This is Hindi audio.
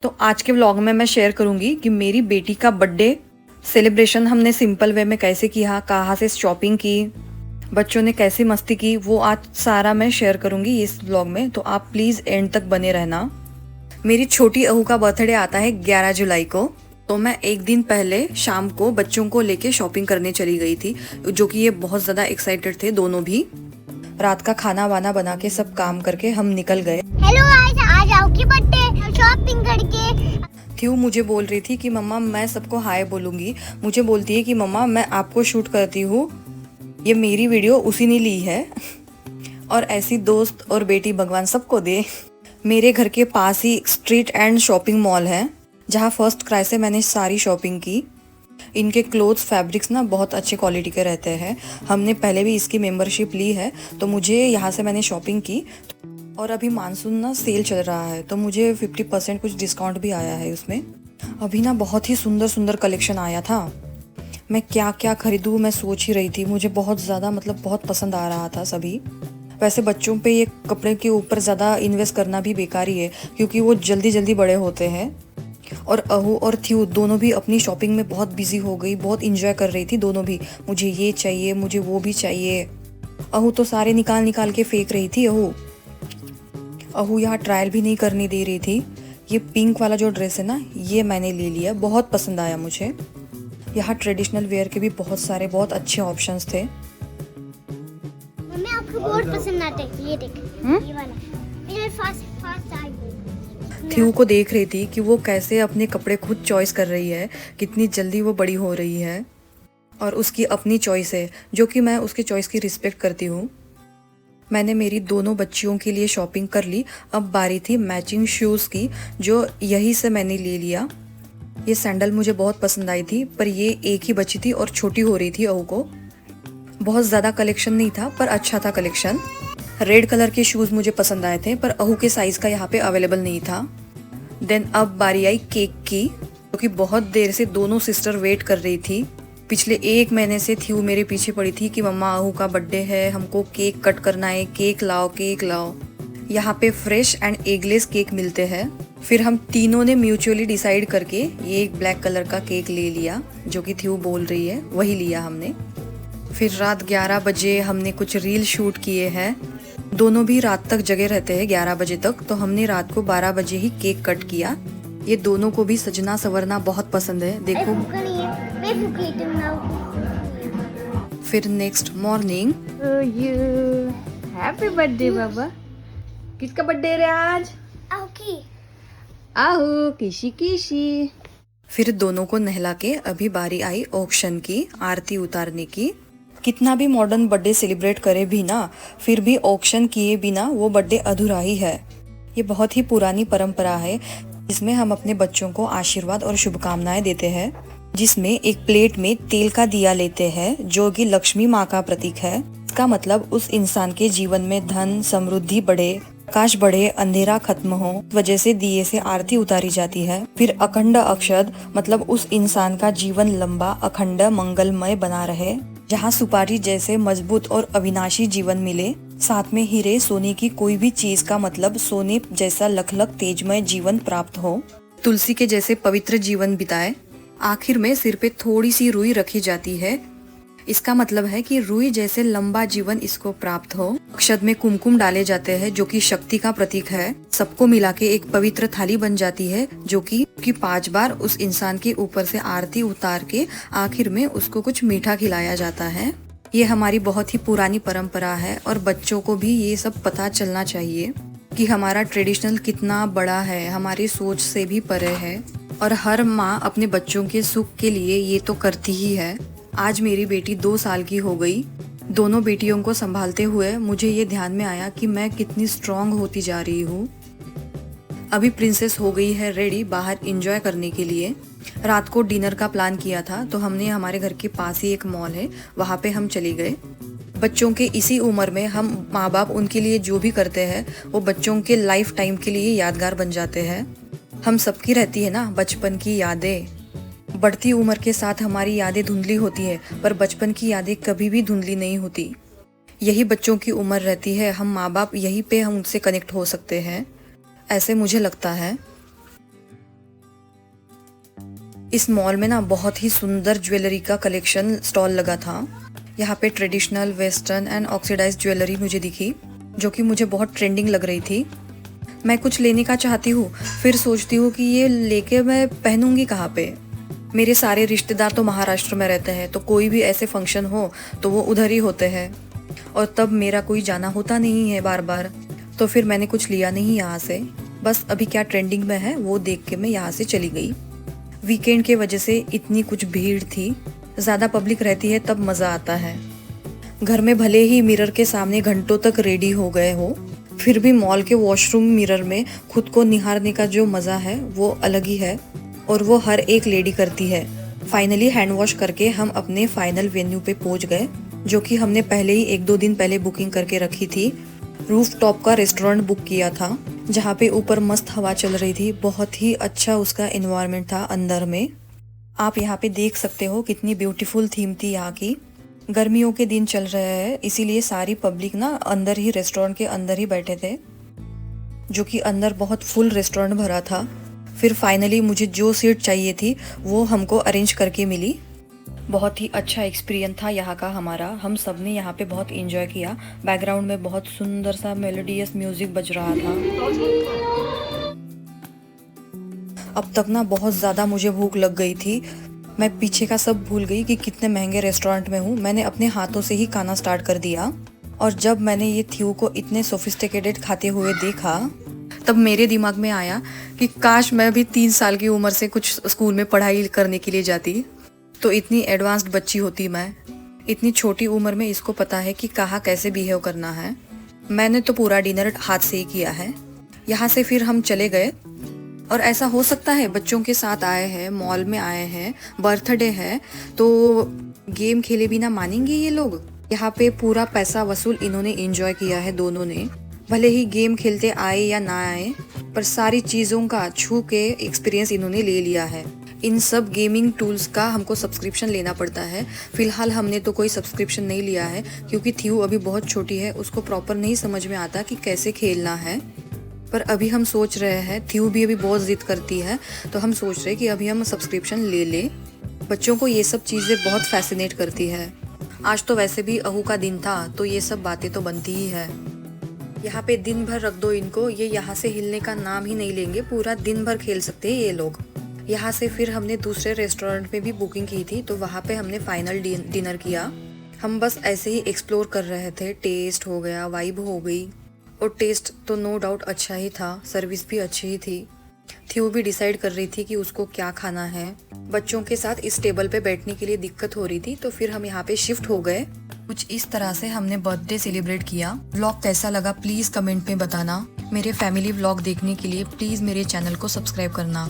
तो आज के व्लॉग में मैं शेयर करूंगी कि मेरी बेटी का बर्थडे सेलिब्रेशन हमने सिंपल वे में कैसे किया, कहाँ से शॉपिंग की, बच्चों ने कैसी मस्ती की, वो आज सारा मैं शेयर करूंगी इस व्लॉग में। तो आप प्लीज़ एंड तक बने रहना। मेरी छोटी अहू का बर्थडे आता है 11 जुलाई को। तो मैं एक दिन पहले शाम को बच्चों को लेके शॉपिंग करने चली गई थी, जो कि ये बहुत ज़्यादा एक्साइटेड थे दोनों भी। रात का खाना वाना बना के सब काम करके हम निकल गए। हेलो गाइस, आज आओगी बर्थडे शॉपिंग करके। थ्यू मुझे बोल रही थी कि मम्मा मैं सबको हाय बोलूंगी। मुझे बोलती है कि मम्मा मैं आपको शूट करती हूँ, ये मेरी वीडियो उसी ने ली है। और ऐसी दोस्त और बेटी भगवान सबको दे। मेरे घर के पास ही स्ट्रीट एंड शॉपिंग मॉल है, जहाँ फर्स्ट क्राई से मैंने सारी शॉपिंग की। इनके क्लोथ्स फैब्रिक्स ना बहुत अच्छे क्वालिटी के रहते हैं। हमने पहले भी इसकी मेंबरशिप ली है, तो मुझे यहाँ से मैंने शॉपिंग की। और अभी मानसून ना सेल चल रहा है, तो मुझे 50% कुछ डिस्काउंट भी आया है उसमें। अभी ना बहुत ही सुंदर सुंदर कलेक्शन आया था। मैं क्या क्या खरीदूँ मैं सोच ही रही थी। मुझे बहुत ज़्यादा बहुत पसंद आ रहा था सभी। वैसे बच्चों पे ये कपड़े के ऊपर ज़्यादा इन्वेस्ट करना भी बेकार ही है, क्योंकि वो जल्दी जल्दी बड़े होते हैं। और अहू और थ्यू दोनों भी अपनी शॉपिंग में बहुत बिजी हो गई, बहुत इंजॉय कर रही थी दोनों भी। मुझे ये चाहिए, मुझे वो भी चाहिए। अहू तो सारे निकाल निकाल के फेंक रही थी। अहू यहाँ ट्रायल भी नहीं करने दे रही थी। ये पिंक वाला जो ड्रेस है ना, ये मैंने ले लिया, बहुत पसंद आया मुझे। यहाँ ट्रेडिशनल वेयर के भी बहुत अच्छे ऑप्शंस थे। मम्मी आपको बहुत पसंद आता है, ये देख ये वाला। ये फास्ट आई। थ्यू को देख रही थी कि वो कैसे अपने कपड़े खुद चॉइस कर रही है, कितनी जल्दी वो बड़ी हो रही है। और उसकी अपनी चॉइस है, जो कि मैं उसके चॉइस की रिस्पेक्ट करती हूँ। मैंने मेरी दोनों बच्चियों के लिए शॉपिंग कर ली। अब बारी थी मैचिंग शूज़ की, जो यहीं से मैंने ले लिया। ये सैंडल मुझे बहुत पसंद आई थी, पर ये एक ही बची थी और छोटी हो रही थी अहू को। बहुत ज़्यादा कलेक्शन नहीं था, पर अच्छा था कलेक्शन। रेड कलर के शूज़ मुझे पसंद आए थे, पर अहू के साइज़ का यहाँ पे अवेलेबल नहीं था। देन अब बारी आई केक की, जो कि बहुत देर से दोनों सिस्टर वेट कर रही थी। पिछले 1 महीने से थ्यू मेरे पीछे पड़ी थी कि मम्मा अहू का बर्थडे है, हमको केक कट करना है, केक लाओ केक लाओ। यहाँ पे फ्रेश एंड एगलेस केक मिलते हैं। फिर हम तीनों ने म्यूचुअली डिसाइड करके ये एक ब्लैक कलर का केक ले लिया, जो कि थ्यू बोल रही है वही लिया हमने। फिर रात 11 बजे हमने कुछ रील शूट किए हैं। दोनों भी रात तक जगे रहते हैं 11 बजे तक, तो हमने रात को 12 बजे ही केक कट किया। ये दोनों को भी सजना संवरना बहुत पसंद है, देखो। फिर नेक्स्ट मॉर्निंग हैप्पी बर्थडे बाबा। किसका बर्थडे रे आज? आहू किशी किशी। फिर दोनों को नहला के अभी बारी आई ऑक्शन की, आरती उतारने की। कितना भी मॉडर्न बर्थडे सेलिब्रेट करे भी ना, फिर भी ऑक्शन किए बिना वो बर्थडे अधूरा ही है। ये बहुत ही पुरानी परंपरा है, जिसमें हम अपने बच्चों को आशीर्वाद और शुभकामनाएं देते हैं। जिसमें एक प्लेट में तेल का दिया लेते हैं, जो कि लक्ष्मी माँ का प्रतीक है। इसका मतलब उस इंसान के जीवन में धन समृद्धि बढ़े, प्रकाश बढ़े, अंधेरा खत्म हो, वजह से दिए से आरती उतारी जाती है। फिर अखंड अक्षत मतलब उस इंसान का जीवन लंबा अखंड मंगलमय बना रहे, जहाँ सुपारी जैसे मजबूत और अविनाशी जीवन मिले। साथ में हीरे सोने की कोई भी चीज का मतलब सोने जैसा लखलख तेजमय जीवन प्राप्त हो। तुलसी के जैसे पवित्र जीवन बिताए। आखिर में सिर पे थोड़ी सी रुई रखी जाती है। इसका मतलब है कि रुई जैसे लंबा जीवन इसको प्राप्त हो। अक्षत में कुमकुम डाले जाते हैं, जो कि शक्ति का प्रतीक है। सबको मिला के एक पवित्र थाली बन जाती है, जो कि 5 बार उस इंसान के ऊपर से आरती उतार के आखिर में उसको कुछ मीठा खिलाया जाता है। ये हमारी बहुत ही पुरानी परंपरा है, और बच्चों को भी ये सब पता चलना चाहिए कि हमारा ट्रेडिशनल कितना बड़ा है, हमारी सोच से भी परे है। और हर माँ अपने बच्चों के सुख के लिए ये तो करती ही है। आज मेरी बेटी 2 साल की हो गई। दोनों बेटियों को संभालते हुए मुझे ये ध्यान में आया कि मैं कितनी स्ट्रांग होती जा रही हूँ। अभी प्रिंसेस हो गई है रेडी बाहर एंजॉय करने के लिए। रात को डिनर का प्लान किया था, तो हमने हमारे घर के पास ही एक मॉल है, वहाँ पे हम चले गए। बच्चों के इसी उम्र में हम माँ बाप उनके लिए जो भी करते हैं, वो बच्चों के लाइफ टाइम के लिए यादगार बन जाते हैं। हम सबकी रहती है ना बचपन की यादें। बढ़ती उम्र के साथ हमारी यादें धुंधली होती है, पर बचपन की यादें कभी भी धुंधली नहीं होती। यही बच्चों की उम्र रहती है, हम माँ बाप यहीं पे हम उनसे कनेक्ट हो सकते हैं, ऐसे मुझे लगता है। इस मॉल में ना बहुत ही सुंदर ज्वेलरी का कलेक्शन स्टॉल लगा था। यहाँ पे traditional, western and oxidised jewellery मुझे दिखी, जो कि मुझे बहुत ट्रेंडिंग लग रही थी। मैं कुछ लेने का चाहती हूँ, फिर सोचती हूँ कि ये लेके मैं पहनूंगी कहाँ पे। मेरे सारे रिश्तेदार तो महाराष्ट्र में रहते हैं, तो कोई भी ऐसे फंक्शन हो तो वो उधर ही होते हैं, और तब मेरा कोई जाना होता नहीं है बार बार। तो फिर मैंने कुछ लिया नहीं यहाँ से, बस अभी क्या ट्रेंडिंग में है वो देख के मैं यहाँ से चली गई। वीकेंड के वजह से इतनी कुछ भीड़ थी, ज़्यादा पब्लिक रहती है तब मज़ा आता है। घर में भले ही मिरर के सामने घंटों तक रेडी हो गए हो, फिर भी मॉल के वॉशरूम मिरर में खुद को निहारने का जो मज़ा है वो अलग ही है, और वो हर एक लेडी करती है। फाइनली हैंड वॉश करके हम अपने फाइनल वेन्यू पे पहुंच गए, जो कि हमने पहले ही 1-2 दिन पहले बुकिंग करके रखी थी। रूफ टॉप का रेस्टोरेंट बुक किया था, जहाँ पे ऊपर मस्त हवा चल रही थी। बहुत ही अच्छा उसका एनवायरनमेंट था अंदर में। आप यहाँ पे देख सकते हो कितनी ब्यूटीफुल थीम थी यहाँ की। गर्मियों के दिन चल रहे हैं, इसीलिए सारी पब्लिक ना अंदर ही, रेस्टोरेंट के अंदर ही बैठे थे, जो कि अंदर बहुत फुल रेस्टोरेंट भरा था। फिर फाइनली मुझे जो सीट चाहिए थी वो हमको अरेंज करके मिली। बहुत ही अच्छा एक्सपीरियंस था यहाँ का हमारा। हम सब ने यहाँ पे बहुत एंजॉय किया। बैकग्राउंड में बहुत सुंदर सा मेलोडियस म्यूजिक बज रहा था। अब तक ना बहुत ज़्यादा मुझे भूख लग गई थी। मैं पीछे का सब भूल गई कि कितने महंगे रेस्टोरेंट में हूँ। मैंने अपने हाथों से ही खाना स्टार्ट कर दिया, और जब मैंने ये थ्यू को इतने सोफिस्टिकेटेड खाते हुए देखा, तब मेरे दिमाग में आया कि काश मैं भी 3 साल की उम्र से कुछ स्कूल में पढ़ाई करने के लिए जाती, तो इतनी एडवांस्ड बच्ची होती मैं। इतनी छोटी उम्र में इसको पता है कि कहाँ कैसे बिहेव करना है। मैंने तो पूरा डिनर हाथ से ही किया है। यहाँ से फिर हम चले गए, और ऐसा हो सकता है बच्चों के साथ आए हैं, मॉल में आए हैं, बर्थडे है, तो गेम खेले बिना मानेंगे ये लोग। यहाँ पे पूरा पैसा वसूल इन्होंने एंजॉय किया है दोनों ने। भले ही गेम खेलते आए या ना आए, पर सारी चीज़ों का छू के एक्सपीरियंस इन्होंने ले लिया है। इन सब गेमिंग टूल्स का हमको सब्सक्रिप्शन लेना पड़ता है। फिलहाल हमने तो कोई सब्सक्रिप्शन नहीं लिया है, क्योंकि थ्यू अभी बहुत छोटी है, उसको प्रॉपर नहीं समझ में आता कि कैसे खेलना है। पर अभी हम सोच रहे हैं, थ्यू भी अभी बहुत जिद करती है, तो हम सोच रहे हैं कि अभी हम सब्सक्रिप्शन ले लें। बच्चों को ये सब चीज़ें बहुत फैसिनेट करती है। आज तो वैसे भी अहू का दिन था, तो ये सब बातें तो बनती ही है। यहाँ पे दिन भर रख दो इनको, ये यहाँ से हिलने का नाम ही नहीं लेंगे। पूरा दिन भर खेल सकते हैं ये लोग। यहाँ से फिर हमने दूसरे रेस्टोरेंट में भी बुकिंग की थी, तो वहाँ पे हमने फाइनल डिनर किया। हम बस ऐसे ही एक्सप्लोर कर रहे थे। टेस्ट हो गया, वाइब हो गई, और टेस्ट तो नो डाउट अच्छा ही था, सर्विस भी अच्छी ही थी। थ्यू भी डिसाइड कर रही थी कि उसको क्या खाना है। बच्चों के साथ इस टेबल पे बैठने के लिए दिक्कत हो रही थी, तो फिर हम यहाँ पे शिफ्ट हो गए। कुछ इस तरह से हमने बर्थडे सेलिब्रेट किया। व्लॉग कैसा लगा प्लीज कमेंट में बताना। मेरे फैमिली व्लॉग देखने के लिए प्लीज मेरे चैनल को सब्सक्राइब करना।